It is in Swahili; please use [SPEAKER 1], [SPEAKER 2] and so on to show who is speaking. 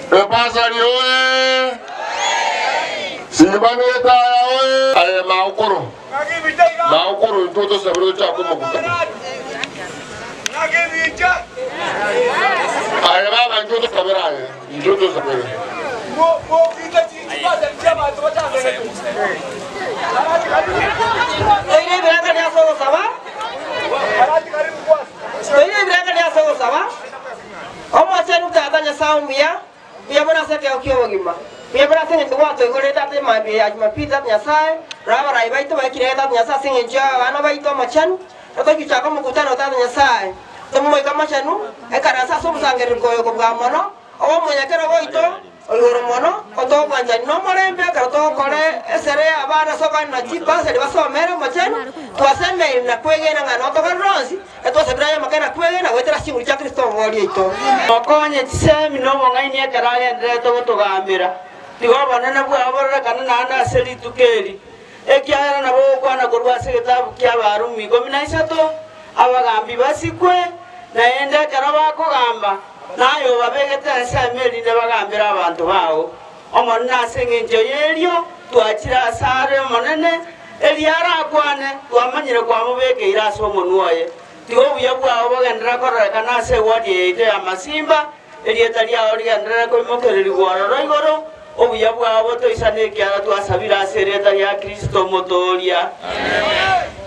[SPEAKER 1] Pasari oye. Sibani etaya oye. Aye maukoro. Maukoro ntoto sabro chako makuta. Aye baba ntoto sabra aye. Ntoto sabra.
[SPEAKER 2] Ini berangkat dia sama? Ini berangkat dia sama? Kamu macam tu tak tanya sama dia? Dia pernah saya kau kau bagaimana? Dia pernah saya itu waktu itu dia tak terima dia cuma pizza nyasai, raba rai baik tu baik kira tak nyasai sengit jauh, anak baik tu macam, atau kita kamu kutan atau nyasai. Temu mereka macam tu, karena saya semua sanggup kau kau gamano, awak menyaksikan awak itu. Orang mana? Atau macam nomor empat atau kalau esere abang rasakan najib pas ada pasal merah macam tu asal merah nak kuih dengan atau kan ronsi atau sebenarnya makan nak kuih dengan kita rasa muncul Kristo wali itu. Makanya saya minum orang ini kerana dia tu gambar. Tiga mana nak buat apa kerana nana seri tu kiri. Kaya nak bawa kau nak korban sekitar kaya baru miko minai satu awak gambar basi kuih. Na enda kerana aku gambar. Nayo babegeta samedi ndabagambira abantu bawo omonna sengenje yelyo twachira sare monene eliara kwane twamanyire kwa mubeke iraso omunwoye tigo buya bwawo bagendera koreka nase wodi ite amasimba elieta lyawo ligendera ko mokereri gwaroro igoro obuya bwawo toisane kyara twasabira sereta ya Kristo motoria amen.